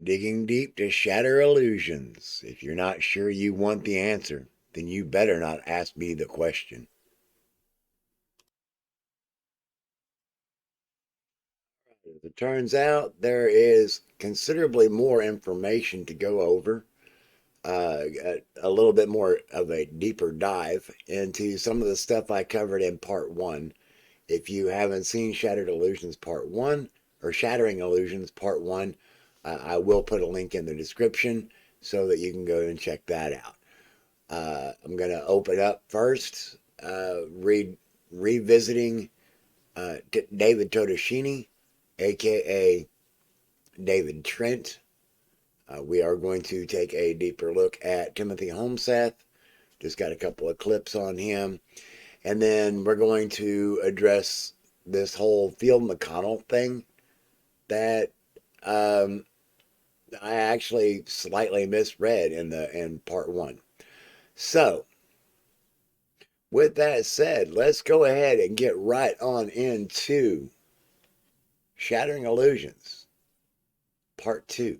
Digging deep to shatter illusions. If you're not sure you want the answer, then you better not ask me the question. As it turns out, there is considerably more information to go over, a little bit more of a deeper dive into some of the stuff I covered in part one. If you haven't seen Shattered Illusions Part 1 or Shattering Illusions Part 1, I will put a link in the description so that you can go and check that out. I'm going to open up first, revisiting David Todeschini, aka David Trent. We are going to take a deeper look at Timothy Holmseth. Just got a couple of clips on him. And then we're going to address this whole Field McConnell thing that I actually slightly misread in part one. So, with that said, let's go ahead and get right on into Shattering Illusions, part two.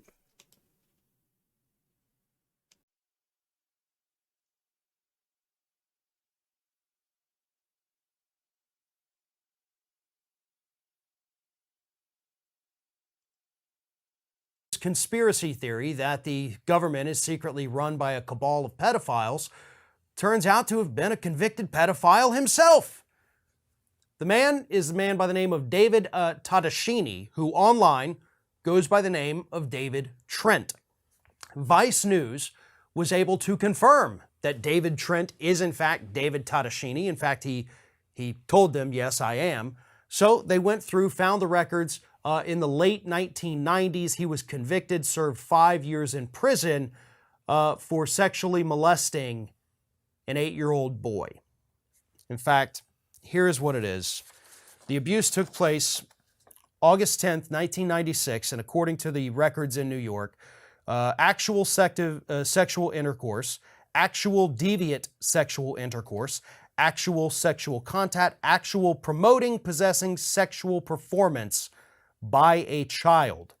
Conspiracy theory that the government is secretly run by a cabal of pedophiles turns out to have been a convicted pedophile himself. The man is a man by the name of David Todeschini, who online goes by the name of David Trent. Vice News was able to confirm that David Trent is in fact David Todeschini. In fact, he told them, yes, I am. So they went through, found the records. In the late 1990s, he was convicted, served 5 years in prison for sexually molesting an 8-year-old boy. In fact, here's what it is. The abuse took place August 10th, 1996, and according to the records in New York, actual sexual intercourse, actual deviant sexual intercourse, actual sexual contact, actual promoting, possessing sexual performance by a child.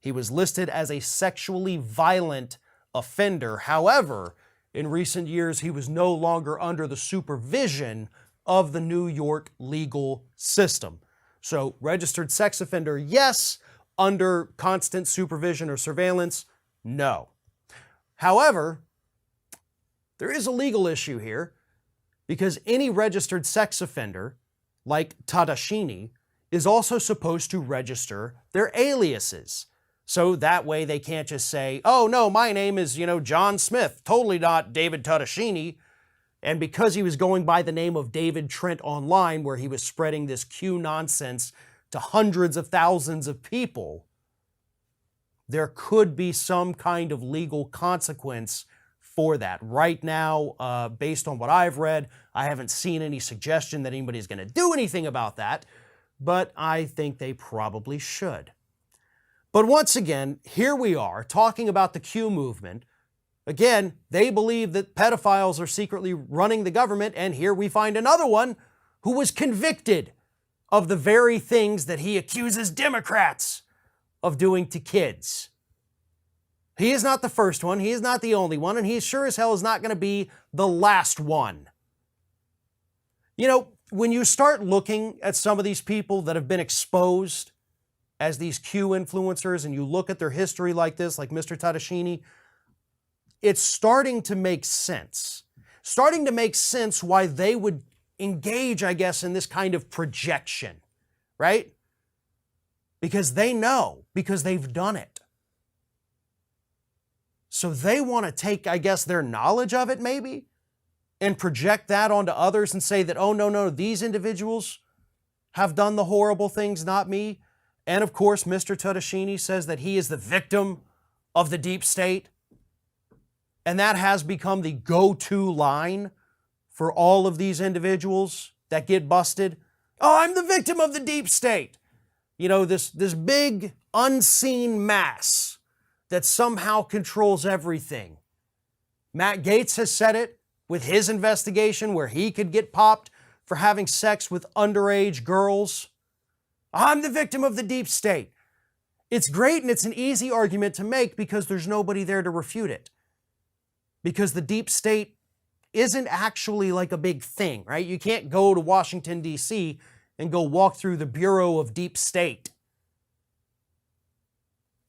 He was listed as a sexually violent offender. However, in recent years, he was no longer under the supervision of the New York legal system. So, registered sex offender, yes. Under constant supervision or surveillance, no. However, there is a legal issue here because any registered sex offender, like Todeschini, is also supposed to register their aliases. So that way they can't just say, oh no, my name is, John Smith, totally not David Todeschini. And because he was going by the name of David Trent online, where he was spreading this Q nonsense to hundreds of thousands of people, there could be some kind of legal consequence for that. Right now, based on what I've read, I haven't seen any suggestion that anybody's going to do anything about that. But I think they probably should. But once again, here we are talking about the Q movement. Again, they believe that pedophiles are secretly running the government, and here we find another one who was convicted of the very things that he accuses Democrats of doing to kids. He is not the first one, he is not the only one, and he sure as hell is not going to be the last one. When you start looking at some of these people that have been exposed as these Q influencers and you look at their history like this, like Mr. Todeschini, it's starting to make sense. Starting to make sense why they would engage, I guess, in this kind of projection, right? Because they know, because they've done it. So they want to take, I guess, their knowledge of it maybe, and project that onto others and say that, oh, no, these individuals have done the horrible things, not me. And of course, Mr. Todeschini says that he is the victim of the deep state. And that has become the go-to line for all of these individuals that get busted. Oh, I'm the victim of the deep state. This big unseen mass that somehow controls everything. Matt Gaetz has said it with his investigation where he could get popped for having sex with underage girls. I'm the victim of the deep state. It's great and it's an easy argument to make because there's nobody there to refute it. Because the deep state isn't actually like a big thing, right? You can't go to Washington, D.C. and go walk through the Bureau of Deep State.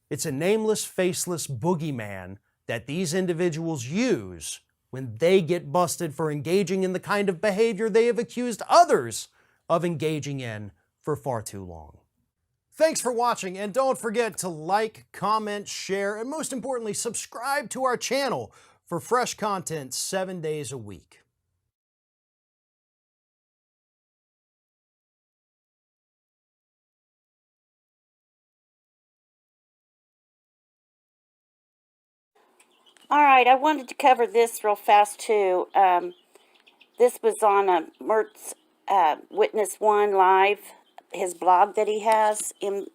It's a nameless, faceless boogeyman that these individuals use when they get busted for engaging in the kind of behavior they have accused others of engaging in for far too long. Thanks for watching, and don't forget to like, comment, share, and most importantly, subscribe to our channel for fresh content 7 days a week. All right, I wanted to cover this real fast too. This was on Mert's Witness One Live, his blog that he has. And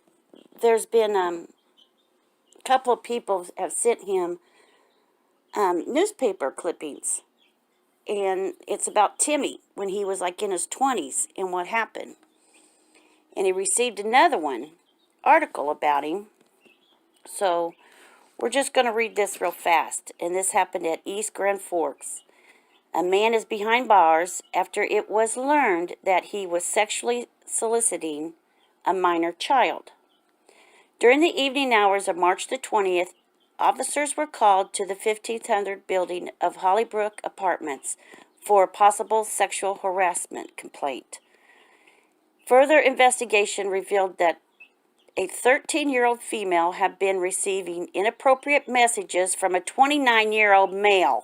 there's been a couple of people have sent him newspaper clippings, and it's about Timmy when he was like in his 20s and what happened. And he received another article about him. So we're just going to read this real fast. And this happened at East Grand Forks. A man is behind bars after it was learned that he was sexually soliciting a minor child. During the evening hours of March the 20th, officers were called to the 1500 building of Hollybrook Apartments for a possible sexual harassment complaint. Further investigation revealed that a 13-year-old female had been receiving inappropriate messages from a 29-year-old male,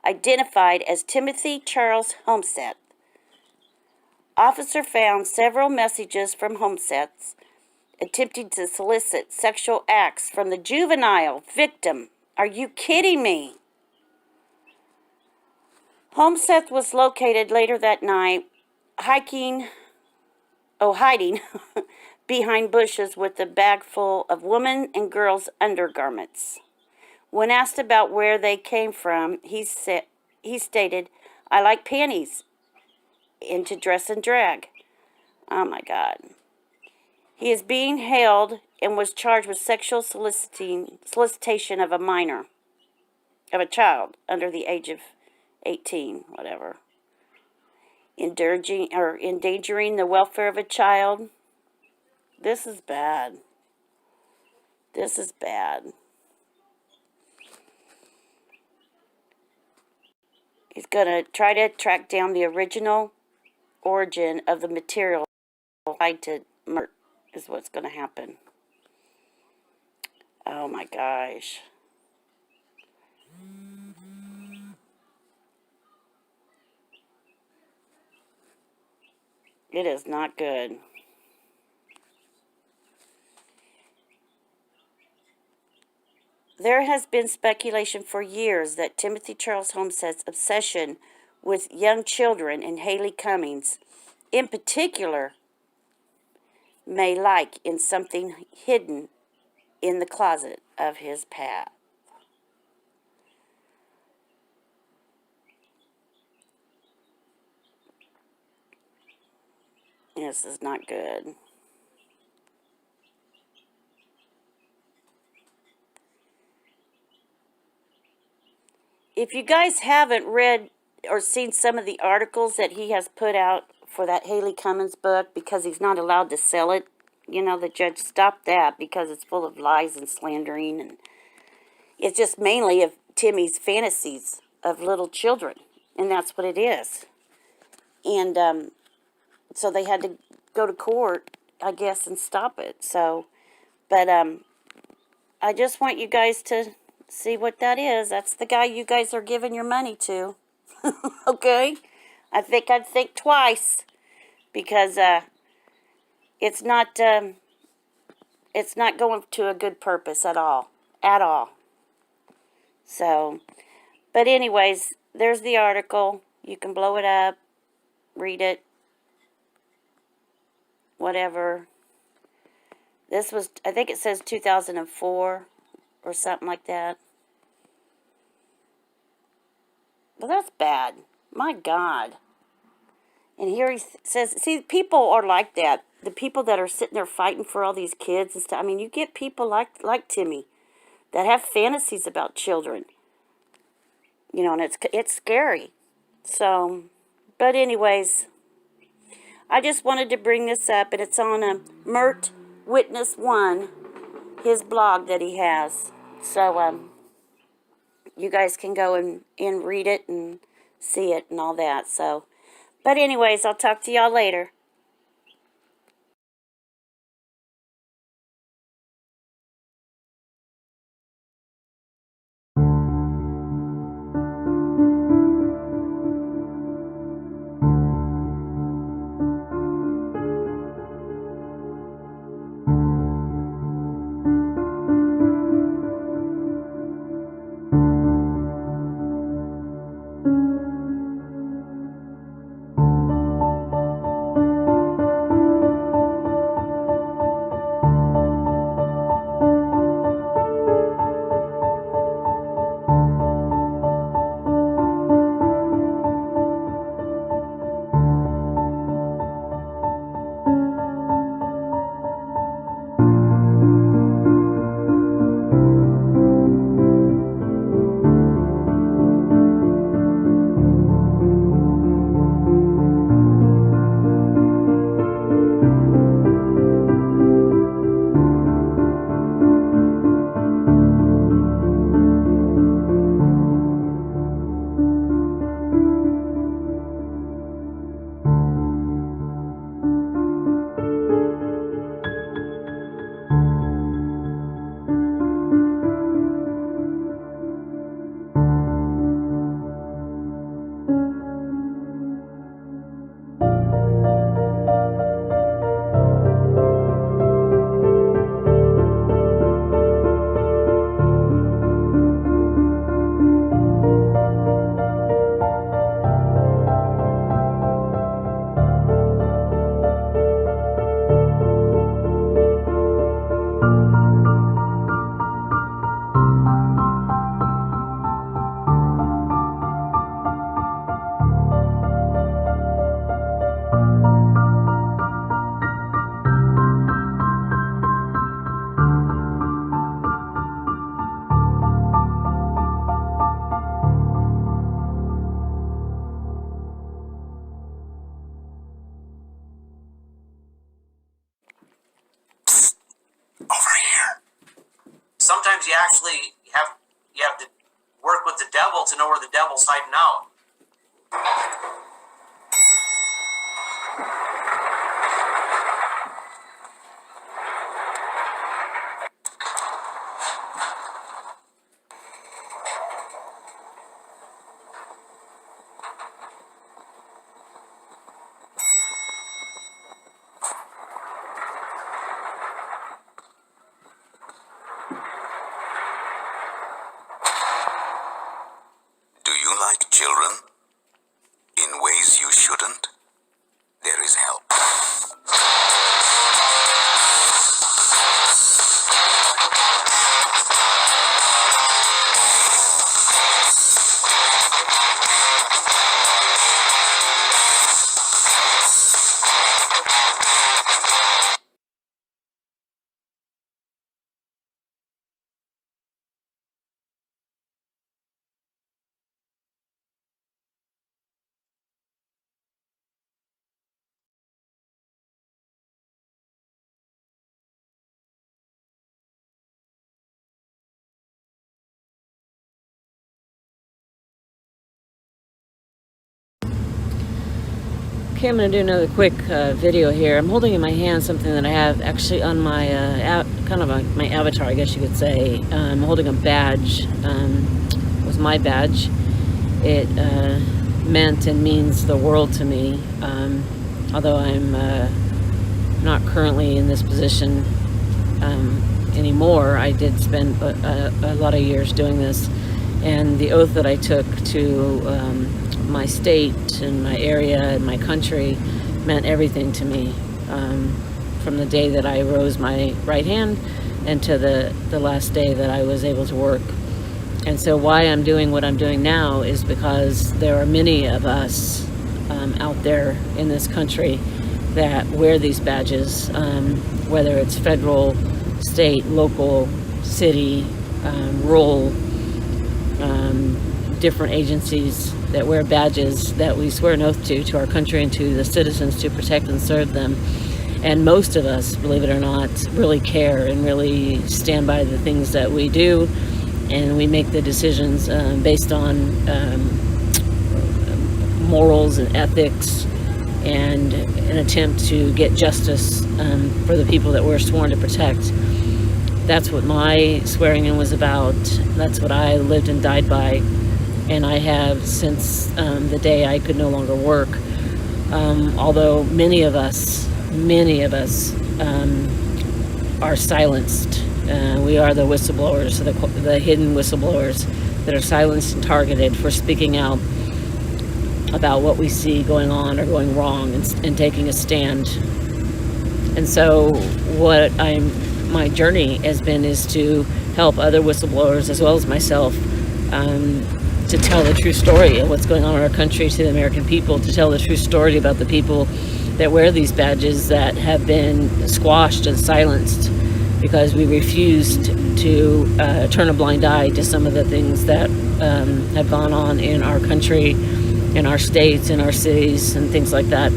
identified as Timothy Charles Holmseth. Officer found several messages from Holmseth attempting to solicit sexual acts from the juvenile victim. Are you kidding me? Holmseth was located later that night, hiding behind bushes with a bag full of women and girls' undergarments. When asked about where they came from, he stated, "I like panties and to dress and drag." Oh my God. He is being held and was charged with sexual solicitation of a minor, of a child under the age of 18, whatever. Endangering the welfare of a child. This is bad. This is bad. He's going to try to track down the original origin of the material tied to Mert, is what's going to happen. Oh my gosh. It is not good. There has been speculation for years that Timothy Charles Holmseth's obsession with young children and Haley Cummings, in particular, may lie in something hidden in the closet of his past. This is not good. If you guys haven't read or seen some of the articles that he has put out for that Haley Cummings book, because he's not allowed to sell it, the judge stopped that because it's full of lies and slandering, and it's just mainly of Timmy's fantasies of little children, and that's what it is. And so they had to go to court, I guess, and stop it. So, but I just want you guys to see what that is. That's the guy you guys are giving your money to. Okay? I think I'd think twice, because it's not going to a good purpose at all. At all. So, but anyways, there's the article. You can blow it up, read it, whatever. This was, I think it says 2004 or something like that. Well, that's bad. My God. And here he says, see, people are like that. the people that are sitting there fighting for all these kids and stuff. I mean, you get people like Timmy that have fantasies about children, and it's scary. So, but anyways, I just wanted to bring this up, and it's on Mert Witness One, his blog that he has. So, you guys can go and read it and see it and all that. So, but anyways, I'll talk to y'all later. Sometimes you have to work with the devil to know where the devil's hiding out. Do you like children? In ways you shouldn't? There is help. Okay, I'm going to do another quick video here. I'm holding in my hand something that I have actually on my, my avatar, I guess you could say. I'm holding a badge. It was my badge. It meant and means the world to me. Although I'm not currently in this position anymore, I did spend a lot of years doing this. And the oath that I took to my state and my area and my country meant everything to me, from the day that I rose my right hand and to the last day that I was able to work. And so why I'm doing what I'm doing now is because there are many of us out there in this country that wear these badges, whether it's federal, state, local, city, rural, different agencies that wear badges that we swear an oath to our country and to the citizens to protect and serve them. And most of us, believe it or not, really care and really stand by the things that we do, and we make the decisions based on morals and ethics and an attempt to get justice for the people that we're sworn to protect. That's what my swearing in was about. That's what I lived and died by, and I have since the day I could no longer work. Although many of us are silenced. We are the whistleblowers, the hidden whistleblowers that are silenced and targeted for speaking out about what we see going on or going wrong and taking a stand. And so my journey has been is to help other whistleblowers as well as myself to tell the true story of what's going on in our country to the American people, to tell the true story about the people that wear these badges that have been squashed and silenced because we refused to turn a blind eye to some of the things that have gone on in our country, in our states, in our cities, and things like that.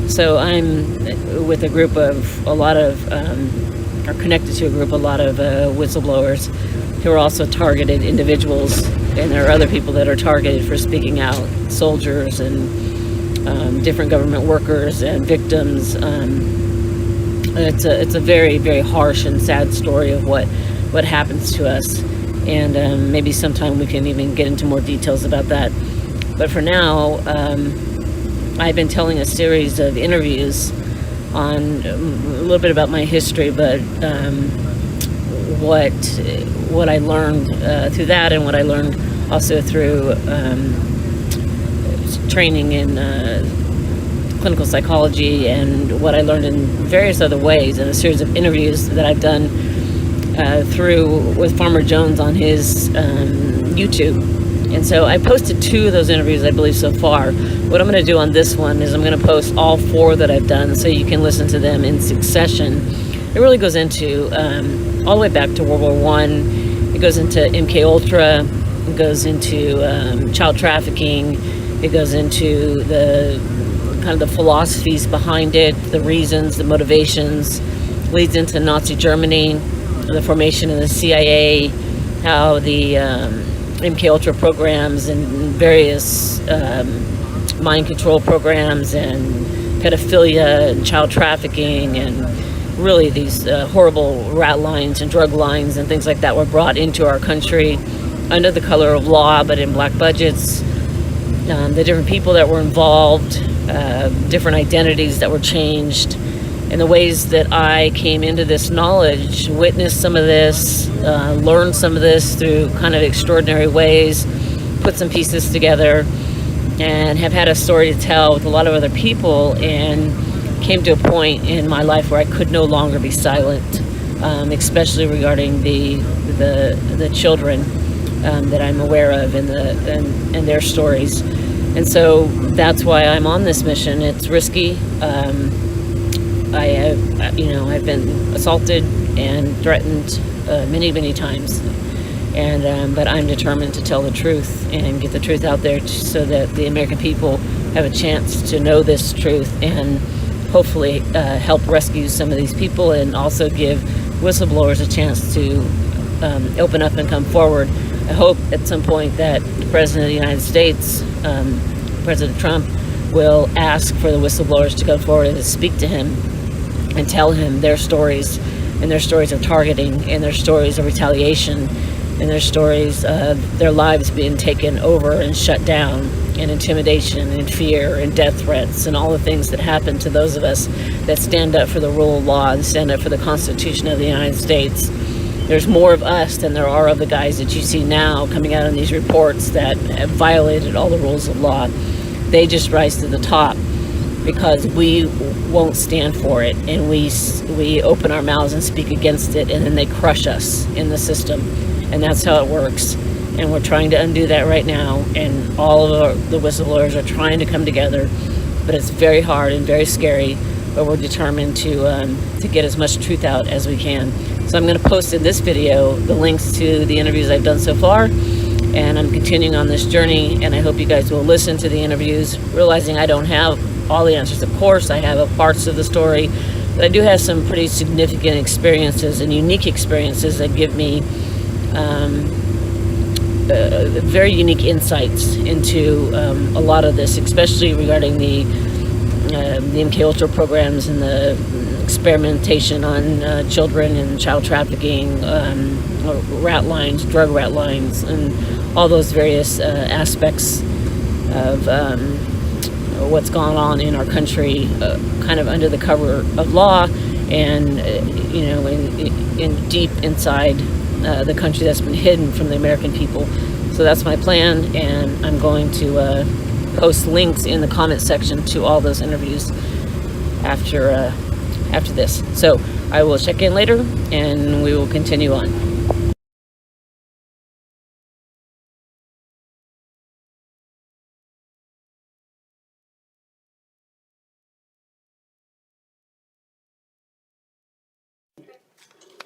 So I'm with a group of or connected to a lot of whistleblowers who are also targeted individuals, and there are other people that are targeted for speaking out, soldiers and different government workers and victims. It's a very, very harsh and sad story of what happens to us, and maybe sometime we can even get into more details about that. But for now, I've been telling a series of interviews on a little bit about my history, but what I learned through that, and what I learned also through training in clinical psychology, and what I learned in various other ways in a series of interviews that I've done with Farmer Jones on his YouTube. And so I posted 2 of those interviews, I believe, so far. What I'm going to do on this one is I'm going to post all 4 that I've done so you can listen to them in succession. It really goes into all the way back to World War I. It goes into MK Ultra. It goes into child trafficking. It goes into the kind of the philosophies behind it, the reasons, the motivations. Leads into Nazi Germany, the formation of the CIA, how the MK Ultra programs and various mind control programs and pedophilia and child trafficking and really these horrible rat lines and drug lines and things like that were brought into our country under the color of law, but in black budgets. The different people that were involved, different identities that were changed, and the ways that I came into this knowledge, witnessed some of this, learned some of this through kind of extraordinary ways, put some pieces together, and have had a story to tell with a lot of other people, and came to a point in my life where I could no longer be silent, especially regarding the children that I'm aware of and their stories. And so that's why I'm on this mission. It's risky. I've been assaulted and threatened many times, but I'm determined to tell the truth and get the truth out there so that the American people have a chance to know this truth and hopefully help rescue some of these people, and also give whistleblowers a chance to open up and come forward. I hope at some point that the President of the United States, President Trump, will ask for the whistleblowers to come forward and to speak to him and tell him their stories, and their stories of targeting, and their stories of retaliation, and their stories of their lives being taken over and shut down, and intimidation and fear and death threats and all the things that happen to those of us that stand up for the rule of law and stand up for the Constitution of the United States. There's more of us than there are of the guys that you see now coming out in these reports that have violated all the rules of law. They just rise to the top because we won't stand for it, and we open our mouths and speak against it, and then they crush us in the system, and that's how it works. And we're trying to undo that right now, and all of the whistleblowers are trying to come together but it's very hard and very scary. But we're determined to get as much truth out as we can. So I'm going to post in this video the links to the interviews I've done so far, and I'm continuing on this journey. And I hope you guys will listen to the interviews, realizing I don't have all the answers. Of course, I have parts of the story, but I do have some pretty significant experiences and unique experiences that give me very unique insights into a lot of this, especially regarding the MK Ultra programs and the experimentation on children and child trafficking, rat lines, drug rat lines, and all those various aspects of what's gone on in our country, kind of under the cover of law, and in deep inside the country that's been hidden from the American people. So that's my plan, and I'm going to post links in the comment section to all those interviews after this. So I will check in later, and we will continue on.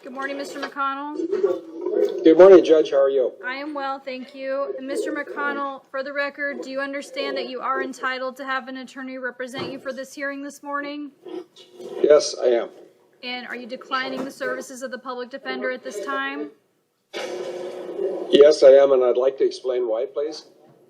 Good morning, Mr. McConnell. Good morning, Judge. How are you? I am well, thank you. And Mr. McConnell, for the record, do you understand that you are entitled to have an attorney represent you for this hearing this morning? Yes, I am. And are you declining the services of the public defender at this time? Yes, I am, and I'd like to explain why, please.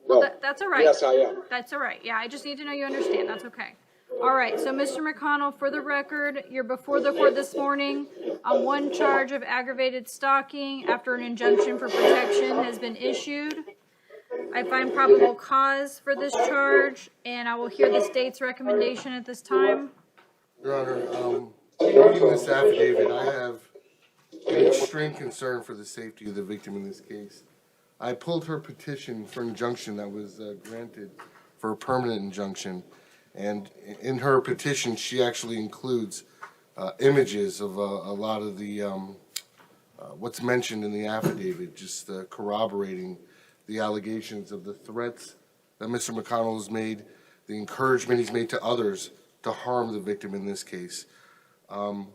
Well, that's all right. Yes, I am. That's all right. Yeah, I just need to know you understand. That's okay. All right, so Mr. McConnell, for the record, you're before the court this morning on one charge of aggravated stalking after an injunction for protection has been issued. I find probable cause for this charge, and I will hear the state's recommendation at this time. Your Honor, reading this affidavit, I have an extreme concern for the safety of the victim in this case. I pulled her petition for injunction that was granted for a permanent injunction. And in her petition, she actually includes images of a lot of the what's mentioned in the affidavit, just corroborating the allegations of the threats that Mr. McConnell has made, the encouragement he's made to others to harm the victim in this case. I'm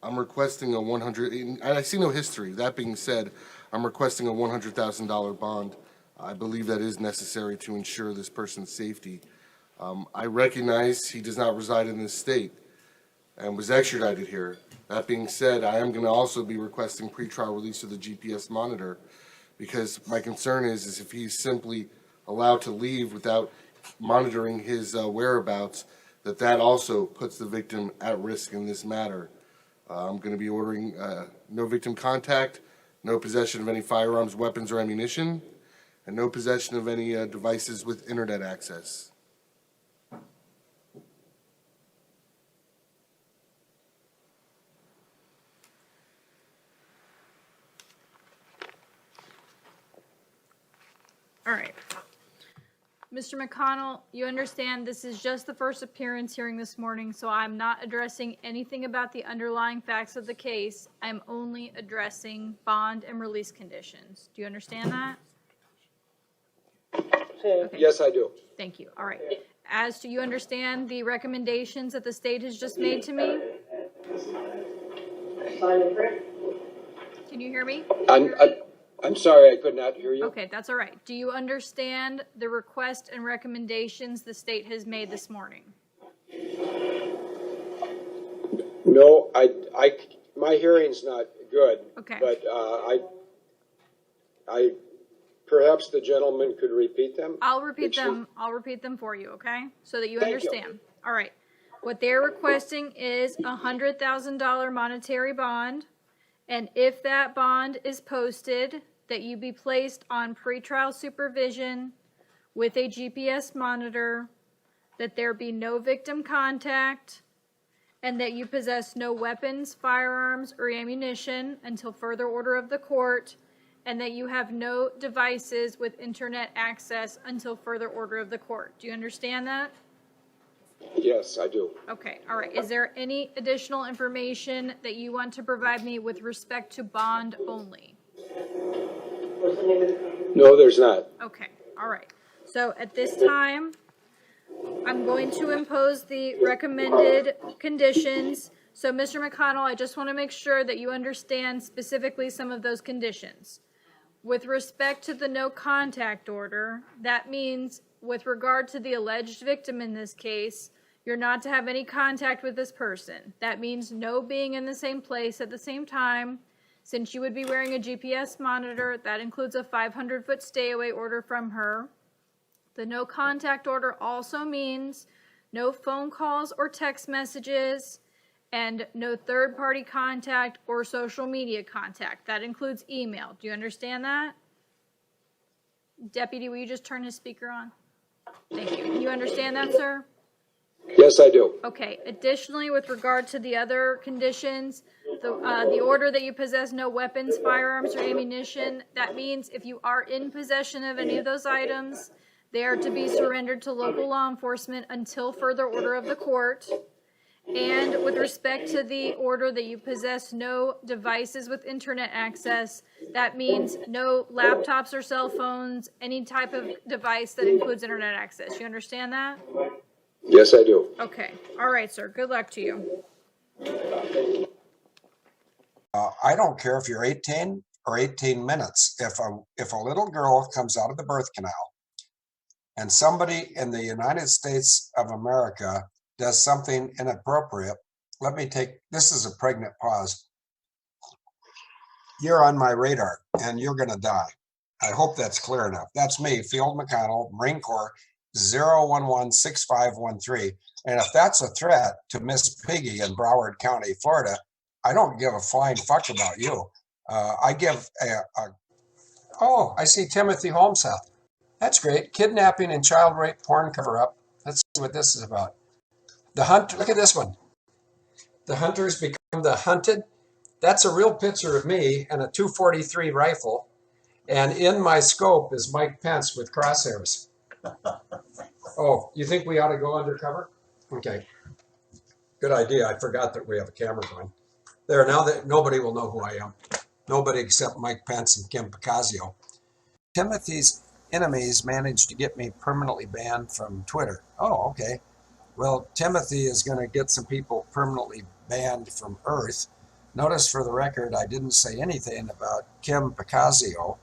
requesting a and I see no history. That being said, I'm requesting a $100,000 bond. I believe that is necessary to ensure this person's safety. I recognize he does not reside in this state and was extradited here. That being said, I am going to also be requesting pretrial release of the GPS monitor, because my concern is if he's simply allowed to leave without monitoring his whereabouts, that also puts the victim at risk in this matter. I'm going to be ordering no victim contact, no possession of any firearms, weapons, or ammunition, and no possession of any devices with internet access. All right. Mr. McConnell, you understand this is just the first appearance hearing this morning, so I'm not addressing anything about the underlying facts of the case. I'm only addressing bond and release conditions. Do you understand that? Okay. Yes, I do. Thank you. All right. As do you understand the recommendations that the state has just made to me? Can you hear me? I'm sorry, I could not hear you. Okay, that's all right. Do you understand the request and recommendations the state has made this morning? No, my hearing's not good. Okay. But I perhaps the gentleman could repeat them. I'll repeat them. I'll repeat them for you, okay? So that you Thank understand. you. All right. What they're requesting is a $100,000 monetary bond, and if that bond is posted, that you be placed on pretrial supervision with a GPS monitor, that there be no victim contact, and that you possess no weapons, firearms, or ammunition until further order of the court, and that you have no devices with internet access until further order of the court. Do you understand that? Yes, I do. Okay, all right. Is there any additional information that you want to provide me with respect to bond only? No, there's not. Okay, all right. So at this time, I'm going to impose the recommended conditions. So, Mr. McConnell, I just want to make sure that you understand specifically some of those conditions. With respect to the no contact order, that means with regard to the alleged victim in this case, you're not to have any contact with this person. That means no being in the same place at the same time. Since you would be wearing a GPS monitor, that includes a 500-foot stay away order from her. The no contact order also means no phone calls or text messages and no third-party contact or social media contact. That includes email. Do you understand that? Deputy, will you just turn his speaker on? Thank you. You understand that, sir? Yes, I do. Okay. Additionally, with regard to the other conditions, the order that you possess no weapons, firearms, or ammunition, that means if you are in possession of any of those items, they are to be surrendered to local law enforcement until further order of the court. And with respect to the order that you possess no devices with internet access, that means no laptops or cell phones, any type of device that includes internet access. You understand that? Yes, I do. Okay. All right, sir. Good luck to you. I don't care if you're 18 or 18 minutes. If a little girl comes out of the birth canal and somebody in the United States of America does something inappropriate, this is a pregnant pause. You're on my radar and you're going to die. I hope that's clear enough. That's me, Field McConnell, Marine Corps, 0116513. And if that's a threat to Miss Piggy in Broward County, Florida, I don't give a flying fuck about you. I see Timothy Holmseth. That's great. Kidnapping and child rape porn cover-up. Let's see what this is about. Look at this one. The hunters become the hunted. That's a real picture of me and a .243 rifle. And in my scope is Mike Pence with crosshairs. Oh, you think we ought to go undercover? Okay. Good idea. I forgot that we have a camera going. There, now that nobody will know who I am. Nobody except Mike Pence and Kim Picasio. Timothy's enemies managed to get me permanently banned from Twitter. Oh, okay. Well, Timothy is going to get some people permanently banned from Earth. Notice for the record, I didn't say anything about Kim Picasio.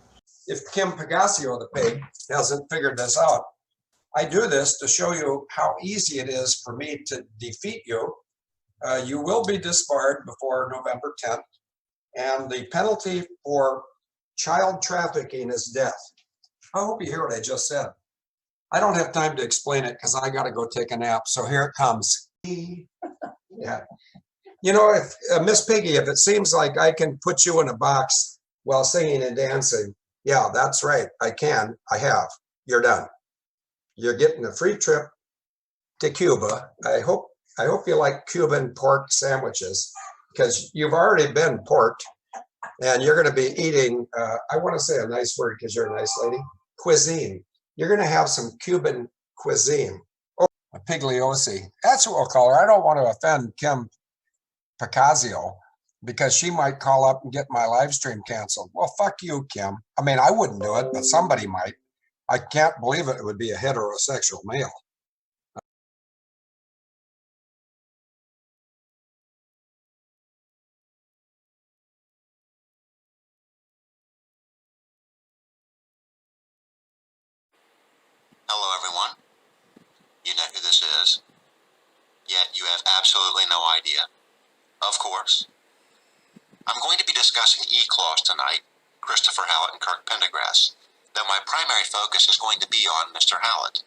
If Kim Picasio, the pig, hasn't figured this out. I do this to show you how easy it is for me to defeat you. You will be disbarred before November 10th, and the penalty for child trafficking is death. I hope you hear what I just said. I don't have time to explain it because I got to go take a nap, so here it comes. Yeah. You know, if Miss Piggy, if it seems like I can put you in a box while singing and dancing, yeah, that's right. I can. I have. You're done. You're getting a free trip to Cuba. I hope you like Cuban pork sandwiches because you've already been porked and you're going to be eating, I want to say a nice word because you're a nice lady, cuisine. You're going to have some Cuban cuisine. Oh, a pigliosi. That's what we'll call her. I don't want to offend Kim Picasio because she might call up and get my live stream canceled. Well, fuck you, Kim. I mean, I wouldn't do it, but somebody might. I can't believe it would be a heterosexual male. Hello, everyone. You know who this is, yet you have absolutely no idea. Of course. I'm going to be discussing E-Clause tonight, Christopher Hallett and Kirk Pendergrass, though my primary focus is going to be on Mr. Hallett.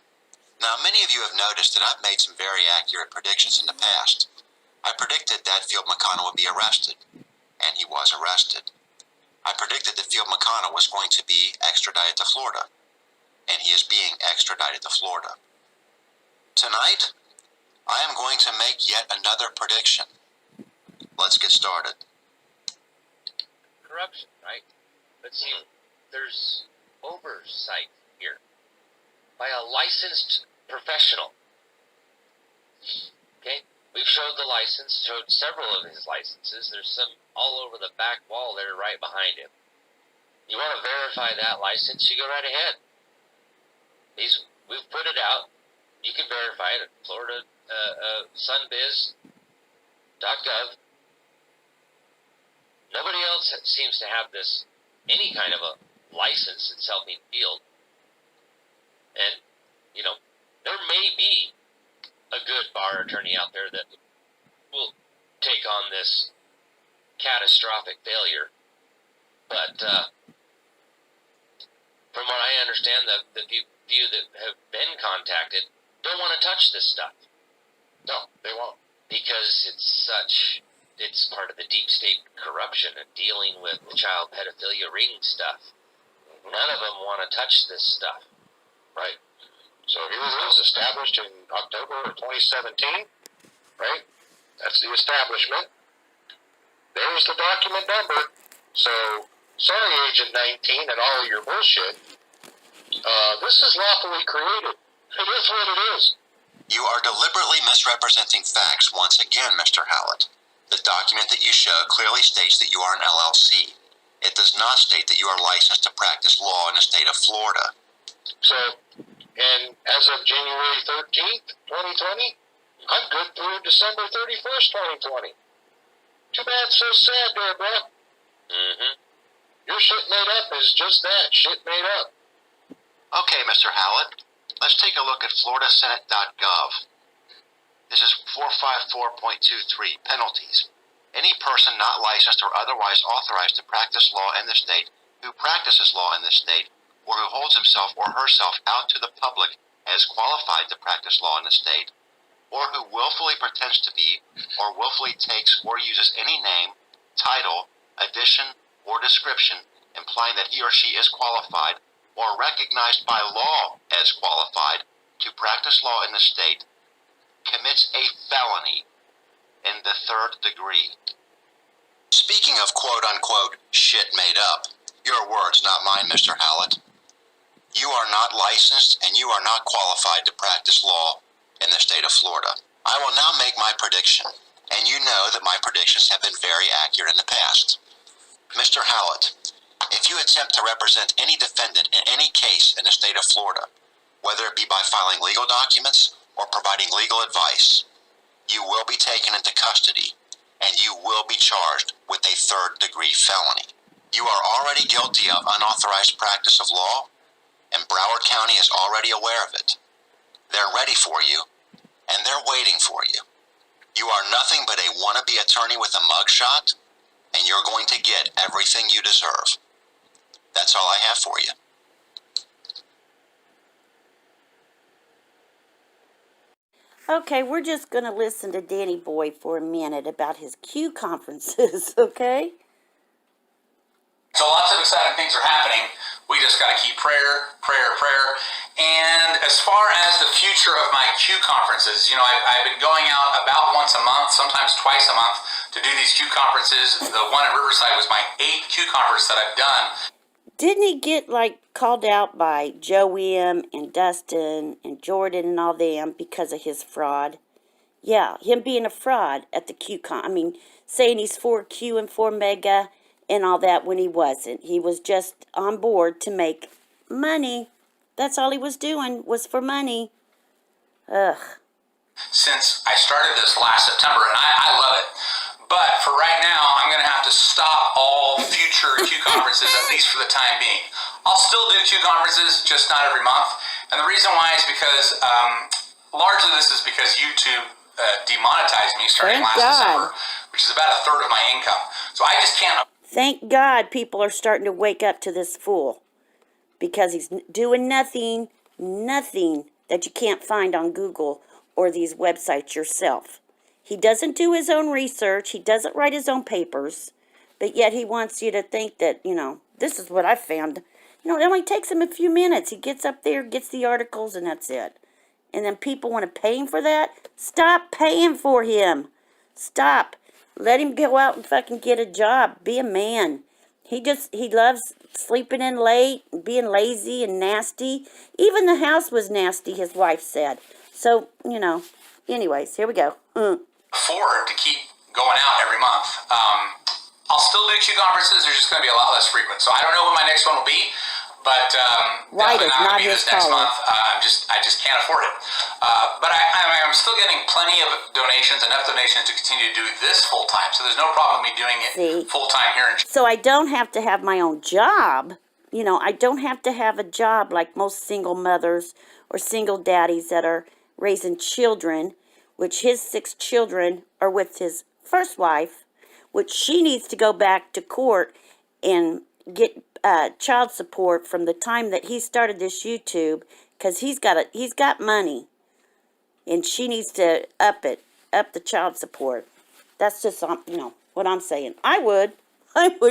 Now, many of you have noticed that I've made some very accurate predictions in the past. I predicted that Field McConnell would be arrested, and he was arrested. I predicted that Field McConnell was going to be extradited to Florida, and he is being extradited to Florida. Tonight, I am going to make yet another prediction. Let's get started. Corruption, right? But see, there's oversight here by a licensed professional. Okay? We've showed the license, showed several of his licenses. There's some all over the back wall there right behind him. You want to verify that license, you go right ahead. We've put it out. You can verify it at Florida sunbiz.gov. Nobody else seems to have this, any kind of a license that's helping field. And, you know, there may be a good bar attorney out there that will take on this catastrophic failure. But from what I understand, the few that have been contacted don't want to touch this stuff. No, they won't. Because it's part of the deep state corruption and dealing with the child pedophilia ring stuff. None of them want to touch this stuff. Right. So here it is, established in October of 2017, right? That's the establishment. There's the document number. So, sorry, Agent 19 and all of your bullshit. This is lawfully created. It is what it is. You are deliberately misrepresenting facts once again, Mr. Hallett. The document that you show clearly states that you are an LLC. It does not state that you are licensed to practice law in the state of Florida. So, and as of January 13th, 2020, I'm good through December 31st, 2020. Too bad, so sad there, bro. Mm-hmm. Your shit made up is just that, shit made up. Okay, Mr. Hallett, let's take a look at floridasenate.gov. This is 454.23, penalties. Any person not licensed or otherwise authorized to practice law in the state, who practices law in the state, or who holds himself or herself out to the public as qualified to practice law in the state, or who willfully pretends to be, or willfully takes or uses any name, title, addition, or description implying that he or she is qualified or recognized by law as qualified to practice law in the state, commits a felony in the 3rd degree. Speaking of quote-unquote shit made up, your words, not mine, Mr. Hallett. You are not licensed and you are not qualified to practice law in the state of Florida. I will now make my prediction, and you know that my predictions have been very accurate in the past. Mr. Hallett, if you attempt to represent any defendant in any case in the state of Florida, whether it be by filing legal documents or providing legal advice, you will be taken into custody and you will be charged with a 3rd degree felony. You are already guilty of unauthorized practice of law, and Broward County is already aware of it. They're ready for you, and they're waiting for you. You are nothing but a wannabe attorney with a mugshot, and you're going to get everything you deserve. That's all I have for you. Okay, we're just going to listen to Danny Boy for a minute about his Q conferences, okay? So lots of exciting things are happening. We just got to keep prayer. And as far as the future of my Q conferences, you know, I've been going out about once a month, sometimes twice a month, to do these Q conferences. The one in Riverside was my 8th Q conference that I've done. Didn't he get, called out by Joe M. and Dustin and Jordan and all them because of his fraud? Yeah, him being a fraud at the saying he's for Q and for Mega and all that when he wasn't. He was just on board to make money. That's all he was doing, was for money. Ugh. Since I started this last September, and I love it. But for right now, I'm going to have to stop all future Q conferences, at least for the time being. I'll still do Q conferences, just not every month. And the reason why is because, largely this is because YouTube demonetized me starting last December, which is about a third of my income. So I just can't. Thank God people are starting to wake up to this fool. Because he's doing nothing that you can't find on Google or these websites yourself. He doesn't do his own research. He doesn't write his own papers. But yet he wants you to think that, this is what I found. It only takes him a few minutes. He gets up there, gets the articles, and that's it. And then people want to pay him for that? Stop paying for him. Stop. Let him go out and fucking get a job. Be a man. He loves sleeping in late, and being lazy and nasty. Even the house was nasty, his wife said. So, anyways, here we go. Afford to keep going out every month. I'll still do Q conferences. They're just going to be a lot less frequent. So I don't know when my next one will be, But White definitely is not not going to be his this next color. month. I just can't afford it. But I'm still getting plenty of donations, enough donations to continue to do this full time. So there's no problem with me doing it full time here in. So I don't have to have my own job. You know, I don't have to have a job like most single mothers or single daddies that are raising children, which his 6 children are with his first wife, which she needs to go back to court and get child support from the time that he started this YouTube, because he's got money, and she needs to up the child support. That's just what I'm saying. I would.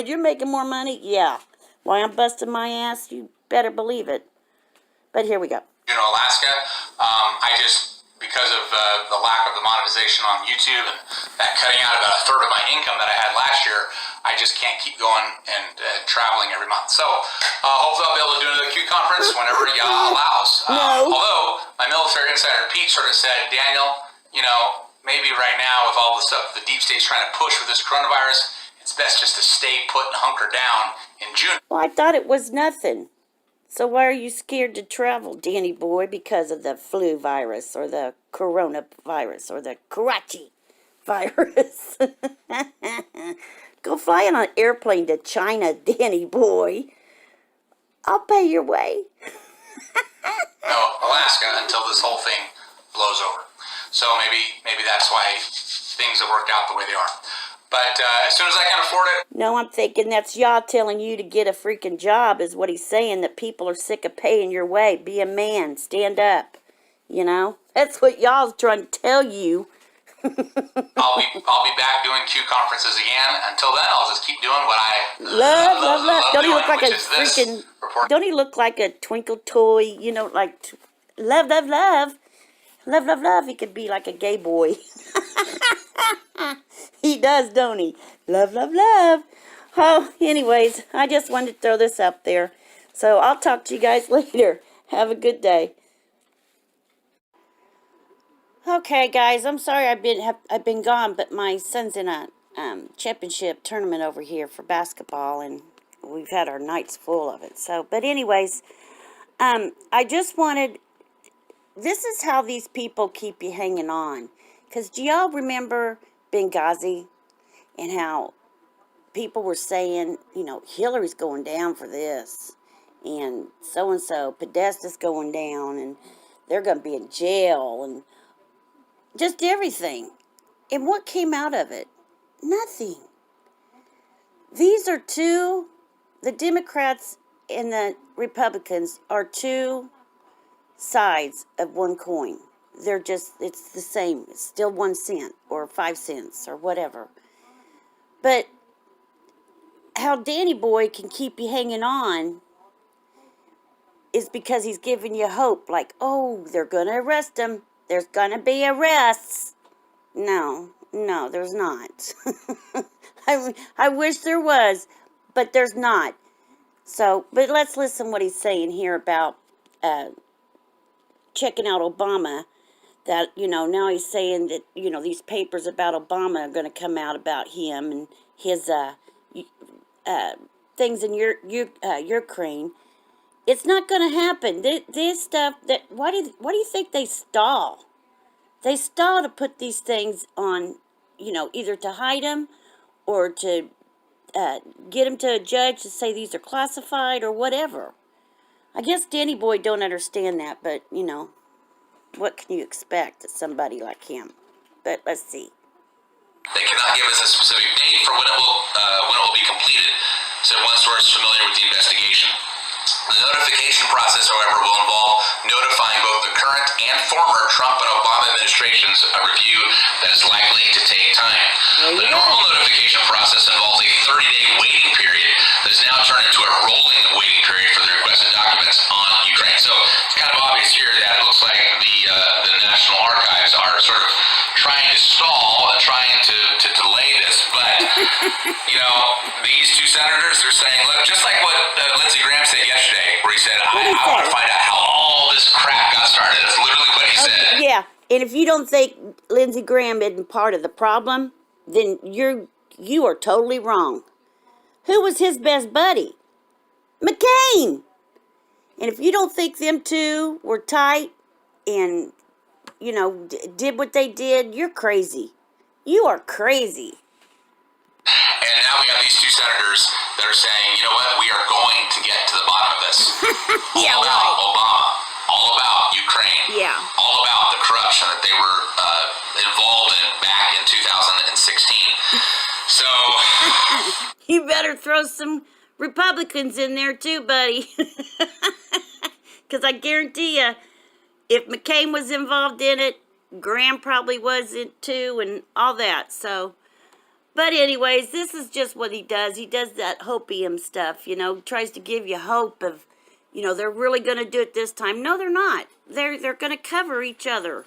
You're making more money, yeah. Why I'm busting my ass, you better believe it. But here we go. Alaska, because of the lack of the monetization on YouTube and that cutting out about a third of my income that I had last year, I just can't keep going and traveling every month. So hopefully I'll be able to do another Q conference whenever Yah allows. Although my military insider Pete sort of said, Daniel, maybe right now with all the stuff the deep state's trying to push with this coronavirus, it's best just to stay put and hunker down in June. Well, I thought it was nothing. So why are you scared to travel, Danny boy, because of the flu virus or the coronavirus or the Karachi virus? Go fly on an airplane to China, Danny boy. I'll pay your way. No, Alaska until this whole thing blows over. So maybe that's why things have worked out the way they are. But as soon as I can afford it. No, I'm thinking that's Yah telling you to get a freaking job is what he's saying, that people are sick of paying your way. Be a man. Stand up. That's what Yah's trying to tell you. I'll be back doing Q conferences again. Until then, I'll just keep doing what I love. Don't he look doing, like a freaking... Don't he look like a twinkle toy? Like love. Love. He could be like a gay boy. He does, don't he? Love. Oh, anyways, I just wanted to throw this up there. So I'll talk to you guys later. Have a good day. Okay, guys, I'm sorry I've been gone, but my son's in a championship tournament over here for basketball, and we've had our nights full of it. So, but anyways, I just wanted. This is how these people keep you hanging on. Because do y'all remember Benghazi and how people were saying, Hillary's going down for this, and so, Podesta's going down, and they're going to be in jail, and just everything. And what came out of it? Nothing. These are the Democrats and the Republicans are two sides of one coin. It's the same. It's still 1 cent or 5 cents or whatever. But how Danny Boy can keep you hanging on is because he's giving you hope. Like, oh, they're going to arrest him. There's going to be arrests. No, there's not. I wish there was, but there's not. So, but let's listen what he's saying here about checking out Obama. That, now he's saying that, these papers about Obama are going to come out about him and his things in Ukraine. It's not going to happen. This stuff, why do you think they stall? They stall to put these things on, either to hide them or to get them to a judge to say these are classified or whatever. I guess Danny Boy don't understand that, but, what can you expect of somebody like him? But let's see. They cannot give us a specific date for when it will be completed, said one source familiar with the investigation. The notification process, however, will involve notifying both the current and former Trump and Obama administrations, a review that is likely to take time. The normal notification process involves a 30-day waiting period that is now turned into a rolling waiting period for the requested documents on Ukraine. So it's kind of obvious here that it looks like the National Archives are sort of trying to stall and trying to delay this. But, these two senators, they're saying, look, just like what Lindsey Graham said yesterday, where he said, I want to find out how all this crap got started. That's literally what he said. Yeah, and if you don't think Lindsey Graham isn't part of the problem, then you are totally wrong. Who was his best buddy? McCain. And if you don't think them two were tight and, you know, did what they did, you're crazy. You are crazy. And now we have these two senators that are saying, you know what, we are going to get to the bottom of this. Yeah, all about right. Obama, all about Ukraine, Yeah. all about the corruption that they were involved in back in 2016. So You better throw some Republicans in there too, buddy. Because I guarantee you, if McCain was involved in it, Graham probably was it too, and all that. So, but anyways, this is just what he does. He does that hopium stuff, you know, tries to give you hope of, you know, they're really going to do it this time. No, they're not. They're going to cover each other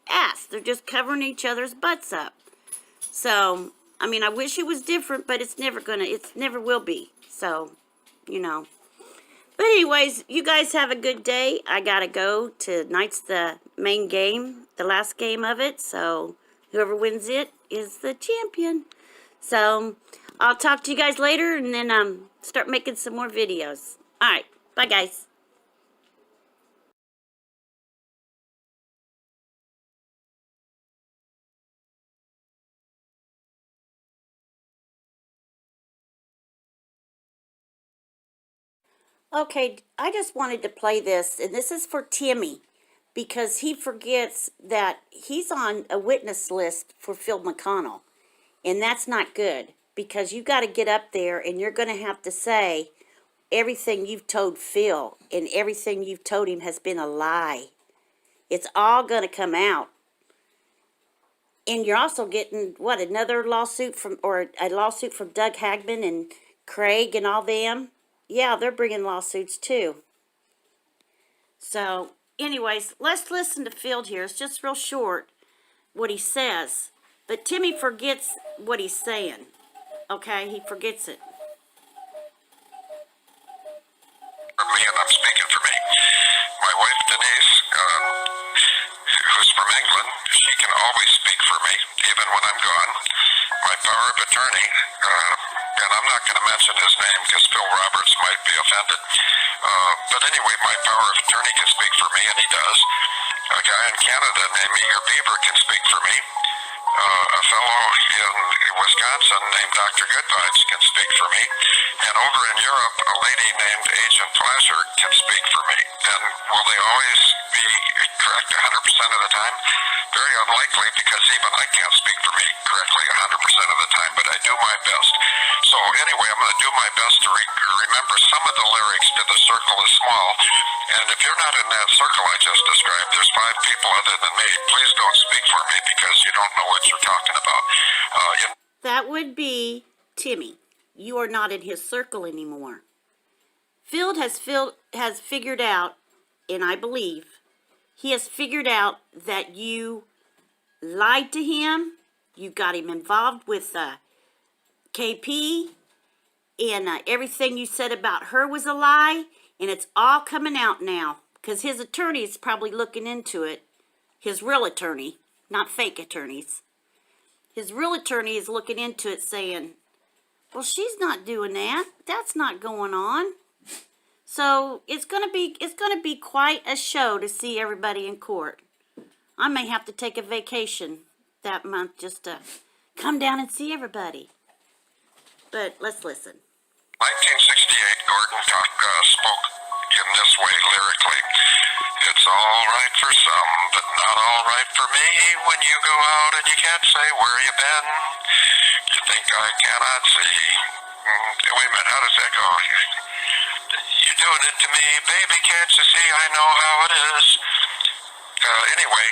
ass. They're just covering each other's butts up. So, I mean, I wish it was different, but it's never will be. So, you know. But anyways, you guys have a good day. I gotta go. Tonight's the main game, the last game of it. So, whoever wins it is the champion. So, I'll talk to you guys later and then start making some more videos. All right. Bye, guys. Okay, I just wanted to play this, and this is for Timmy, because he forgets that he's on a witness list for Phil McConnell, and that's not good, because you got to get up there, and you're going to have to say everything you've told Phil, and everything you've told him has been a lie. It's all going to come out. And you're also getting, what, another lawsuit from, or a lawsuit from Doug Hagman and Craig and all them? Yeah, they're bringing lawsuits too. So, anyways, let's listen to Field here. It's just real short, what he says. But Timmy forgets what he's saying. Okay, he forgets it. For me, and I'm speaking for me. My wife, Denise, who's from England, she can always speak for me, even when I'm gone. My power of attorney, and I'm not going to mention his name because Phil Roberts might be offended. But anyway, my power of attorney can speak for me, and he does. A guy in Canada named Eager Beaver can speak for me. A fellow in Wisconsin named Dr. Goodvibes can speak for me. And over in Europe, a lady named Agent Plasher can speak for me. And will they always be correct 100% of the time? Very unlikely, because even I can't speak for me correctly 100% of the time, but I do my best. So anyway, I'm going to do my best to remember some of the lyrics to The Circle is Small. And if you're not in that circle I just described, there's 5 people other than me. Please don't speak for me because you don't know what you're talking about. That would be Timmy. You are not in his circle anymore. Field has figured out, and I believe he has figured out that you lied to him. You got him involved with KP, and everything you said about her was a lie, and it's all coming out now because his attorney is probably looking into it. His real attorney, not fake attorneys. His real attorney is looking into it saying, well, she's not doing that. That's not going on. So it's gonna be quite a show to see everybody in court. I may have to take a vacation that month just to come down and see everybody. But let's listen. 1968, Gordon spoke in this way lyrically. It's all right for some, but not all right for me. When you go out and you can't say where you've been, you think I cannot see. Wait a minute, how does that go? You're doing it to me, baby, can't you see? I know how it is. Anyway,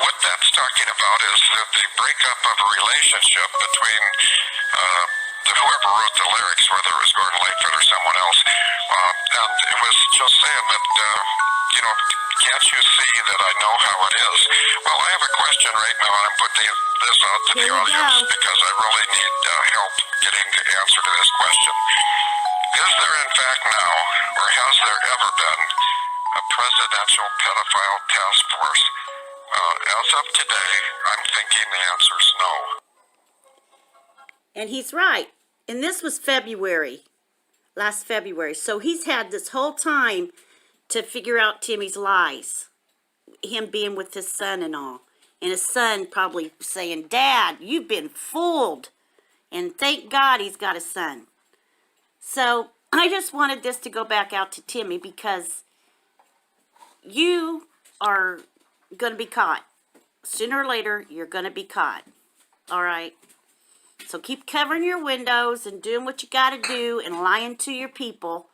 what that's talking about is the breakup of a relationship between whoever wrote the lyrics, whether it was Gordon Lightfoot or someone else. And it was just saying that, can't you see that I know how it is? Well, I have a question right now, and I'm putting this out to the audience because I really need help getting the answer to this question. Is there, in fact, now, or has there ever been, a presidential pedophile task force? As of today, I'm thinking the answer is no. And he's right. And this was February. last February. So he's had this whole time to figure out Timmy's lies, him being with his son and all. And his son probably saying, Dad, you've been fooled. And thank God he's got a son. So I just wanted this to go back out to Timmy because you are going to be caught. Sooner or later, you're going to be caught. All right? So keep covering your windows and doing what you got to do and lying to your people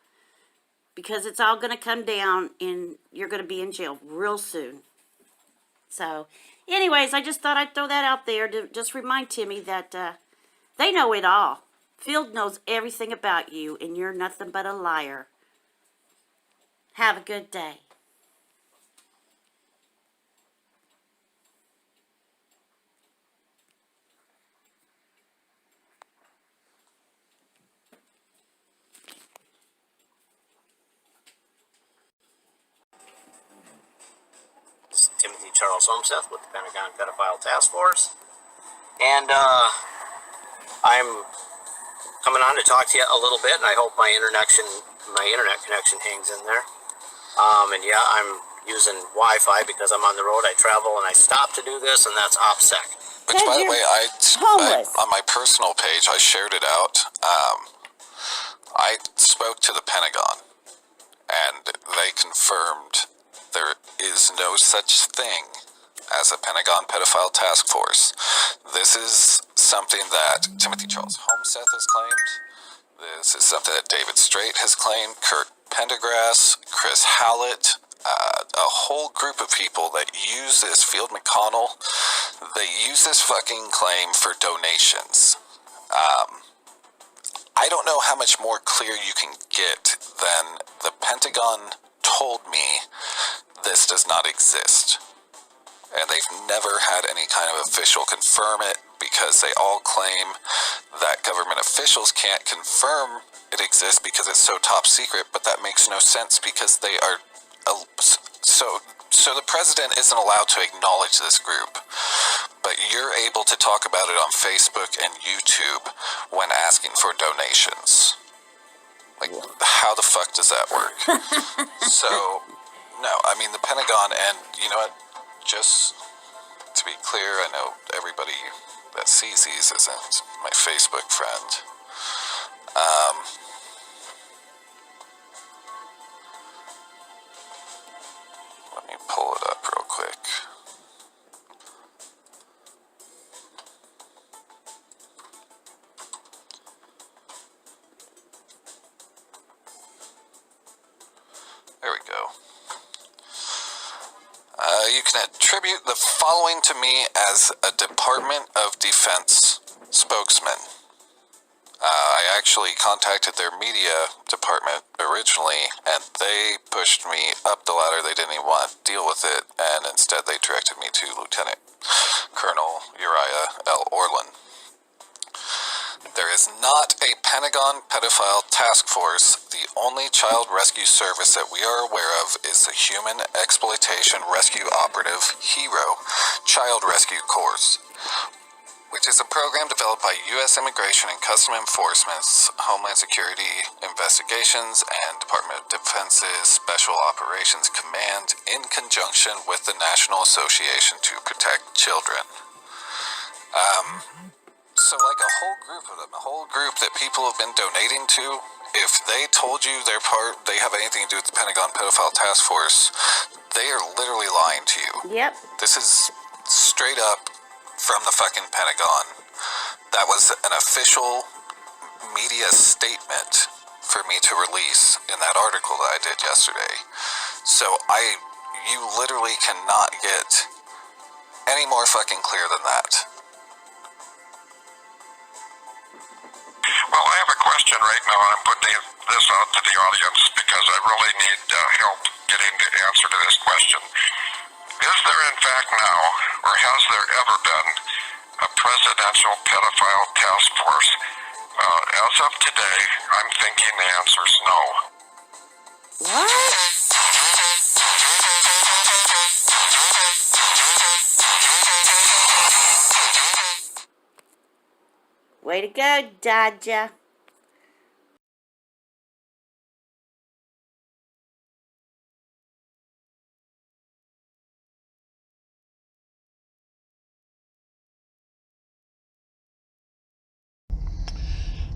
because it's all going to come down and you're going to be in jail real soon. So, anyways, I just thought I'd throw that out there to just remind Timmy that they know it all. Field knows everything about you, and you're nothing but a liar. Have a good day. It's Timothy Charles Holmseth with the Pentagon Pedophile Task Force. And I'm coming on to talk to you a little bit, and I hope my internet connection hangs in there. And yeah, I'm using Wi-Fi because I'm on the road. I travel and I stop to do this, and that's OPSEC. Which, by the way, I on my personal page, I shared it out. I spoke to the Pentagon, and they confirmed there is no such thing as a Pentagon Pedophile Task Force. This is something that Timothy Charles Holmseth has claimed. This is something that David Straight has claimed, Kurt Pendergrass, Chris Howlett, a whole group of people that use this, Field McConnell, they use this fucking claim for donations. I don't know how much more clear you can get than the Pentagon told me this does not exist. And they've never had any kind of official confirm it because they all claim that government officials can't confirm it exists because it's so top secret, but that makes no sense because they are so the president isn't allowed to acknowledge this group, but you're able to talk about it on Facebook and YouTube when asking for donations. Like, how the fuck does that work? So, no, I mean, the Pentagon, and you know what, just to be clear, I know everybody that sees these isn't my Facebook friend. Let me pull it up real quick. There we go. You can attribute the following to me as a Department of Defense spokesman. I actually contacted their media department originally, and they pushed me up the ladder. They didn't even want to deal with it, and instead they directed me to Lieutenant Colonel Uriah L. Orland. There is not a Pentagon Pedophile Task Force. The only child rescue service that we are aware of is the Human Exploitation Rescue Operative HERO Child Rescue Course, which is a program developed by U.S. Immigration and Customs Enforcement's Homeland Security Investigations and Department of Defense's Special Operations Command in conjunction with the National Association to Protect Children. So like a whole group of them, a whole group that people have been donating to, if they told you they have anything to do with the Pentagon Pedophile Task Force, they are literally lying to you. Yep. This is straight up from the fucking Pentagon. That was an official media statement for me to release in that article that I did yesterday. So you literally cannot get any more fucking clear than that. Well, I have a question right now, and I'm putting this out to the audience because I really need help getting the answer to this question. Is there in fact now, or has there ever been, a presidential pedophile task force? As of today, I'm thinking the answer is no. What? Way to go, Dodger.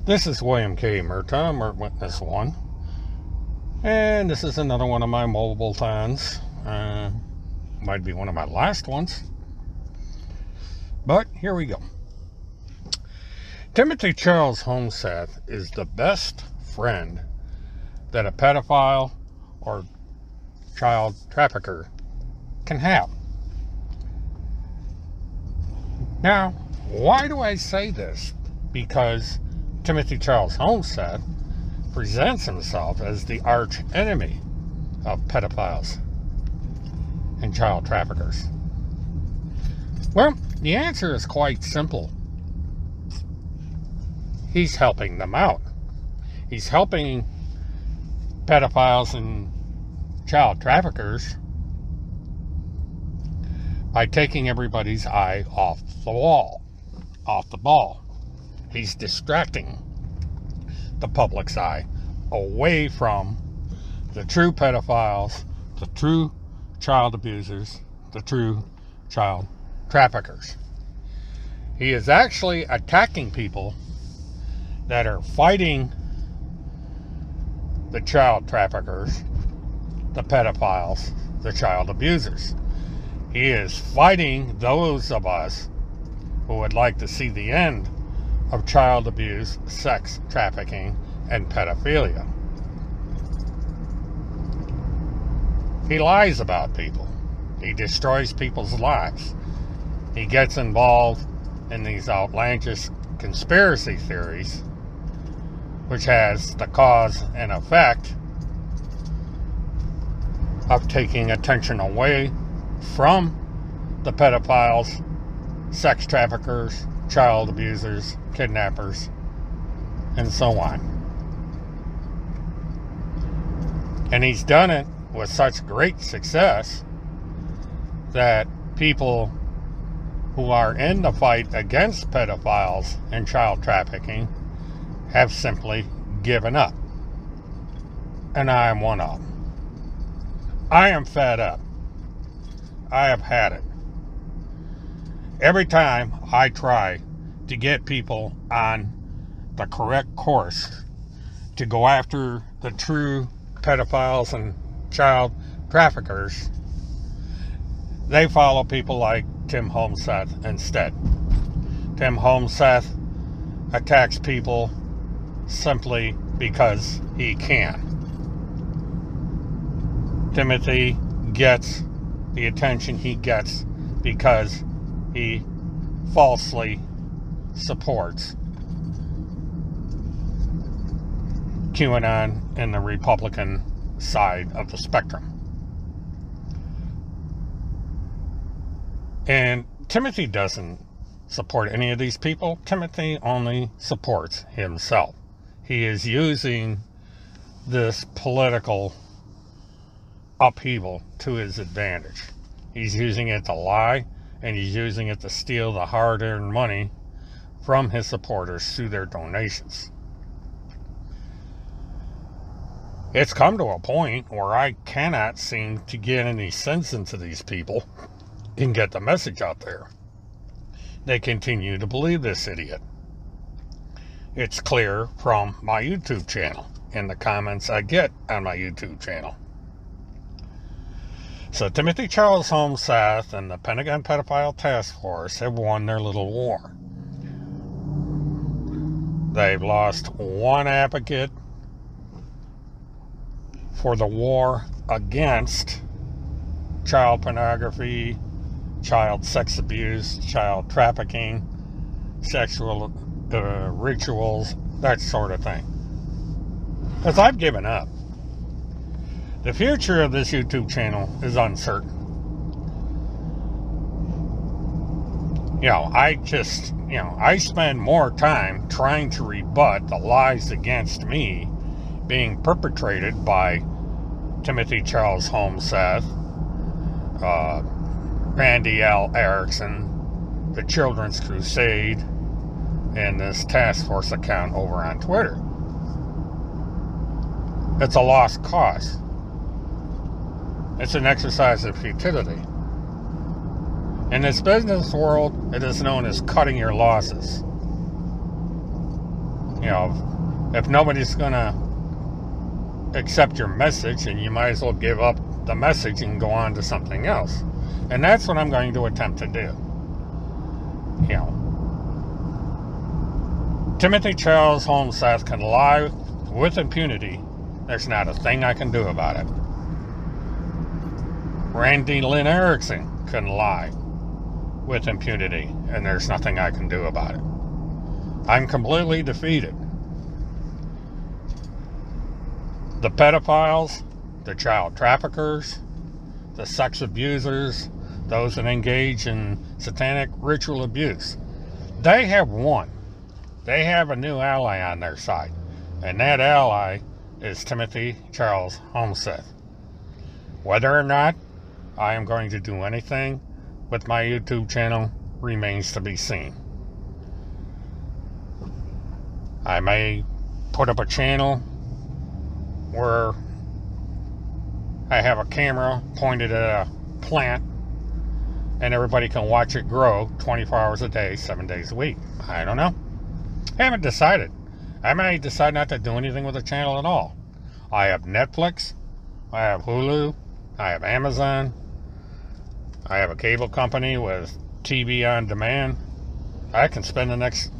This is William K. Murtaugh, Mert Witness 1. And this is another one of my mobile thons. Might be one of my last ones. But here we go. Timothy Charles Holmseth is the best friend that a pedophile or child trafficker can have. Now, why do I say this? Because Timothy Charles Holmseth presents himself as the arch enemy of pedophiles and child traffickers. Well, the answer is quite simple. He's helping them out. He's helping pedophiles and child traffickers by taking everybody's eye off the ball. He's distracting the public's eye away from the true pedophiles, the true child abusers, the true child traffickers. He is actually attacking people that are fighting the child traffickers, the pedophiles, the child abusers. He is fighting those of us who would like to see the end of child abuse, sex trafficking, and pedophilia. He lies about people. He destroys people's lives. He gets involved in these outlandish conspiracy theories, which has the cause and effect of taking attention away from the pedophiles, sex traffickers, child abusers, kidnappers, and so on. And he's done it with such great success that people who are in the fight against pedophiles and child trafficking have simply given up. And I am one of them. I am fed up. I have had it. Every time I try to get people on the correct course to go after the true pedophiles and child traffickers, they follow people like Tim Holmseth instead. Tim Holmseth attacks people simply because he can. Timothy gets the attention he gets because he falsely supports QAnon and the Republican side of the spectrum. And Timothy doesn't support any of these people. Timothy only supports himself. He is using this political upheaval to his advantage. He's using it to lie, and he's using it to steal the hard-earned money from his supporters through their donations. It's come to a point where I cannot seem to get any sense into these people and get the message out there. They continue to believe this idiot. It's clear from my YouTube channel and the comments I get on my YouTube channel. So Timothy Charles Holmseth and the Pentagon Pedophile Task Force have won their little war. They've lost one advocate for the war against child pornography, child sex abuse, child trafficking, sexual rituals, that sort of thing. Because I've given up. The future of this YouTube channel is uncertain. I spend more time trying to rebut the lies against me being perpetrated by Timothy Charles Holmseth, Randy L. Erickson, the Children's Crusade, and this task force account over on Twitter. It's a lost cause. It's an exercise of futility. In this business world, it is known as cutting your losses. You know, if nobody's going to accept your message, and you might as well give up the message and go on to something else. And that's what I'm going to attempt to do. You know, Timothy Charles Holmseth can lie with impunity. There's not a thing I can do about it. Randy Lynn Erickson can lie with impunity, and there's nothing I can do about it. I'm completely defeated. The pedophiles, the child traffickers, the sex abusers, those that engage in satanic ritual abuse, they have won. They have a new ally on their side, and that ally is Timothy Charles Holmseth. Whether or not I am going to do anything with my YouTube channel remains to be seen. I may put up a channel where I have a camera pointed at a plant and everybody can watch it grow 24 hours a day, 7 days a week. I don't know. I haven't decided. I may decide not to do anything with the channel at all. I have Netflix, I have Hulu, I have Amazon, I have a cable company with TV on demand. I can spend the next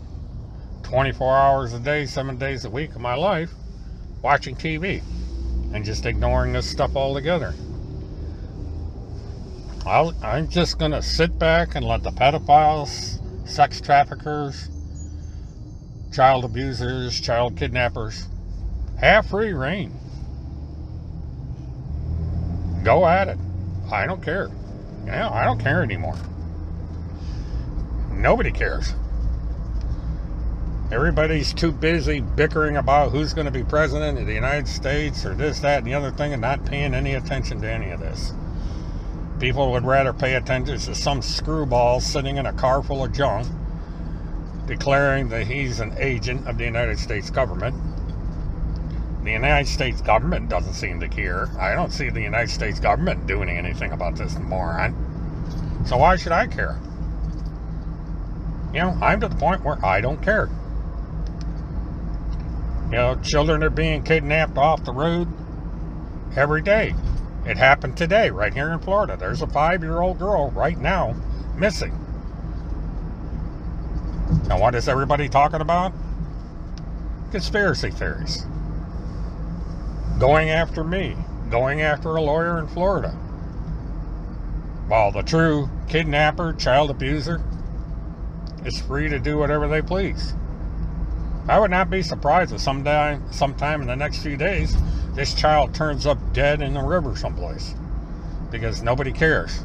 24 hours a day, 7 days a week of my life watching TV and just ignoring this stuff altogether. I'm just going to sit back and let the pedophiles, sex traffickers, child abusers, child kidnappers have free reign. Go at it. I don't care. Yeah, I don't care anymore. Nobody cares. Everybody's too busy bickering about who's going to be president of the United States or this, that, and the other thing, and not paying any attention to any of this. People would rather pay attention to some screwball sitting in a car full of junk declaring that he's an agent of the United States government. The United States government doesn't seem to care. I don't see the United States government doing anything about this moron. So why should I care? You know, I'm to the point where I don't care. You know, children are being kidnapped off the road every day. It happened today, right here in Florida. There's a 5-year-old girl right now missing. And what is everybody talking about? Conspiracy theories. Going after me. Going after a lawyer in Florida. While the true kidnapper, child abuser, is free to do whatever they please. I would not be surprised if sometime in the next few days, this child turns up dead in the river someplace. Because nobody cares.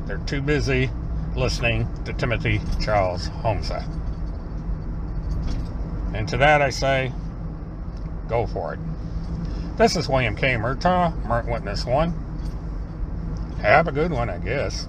They're too busy listening to Timothy Charles Holmseth. And to that I say, go for it. This is William K. Murtaugh, Mark Witness 1. Have a good one, I guess.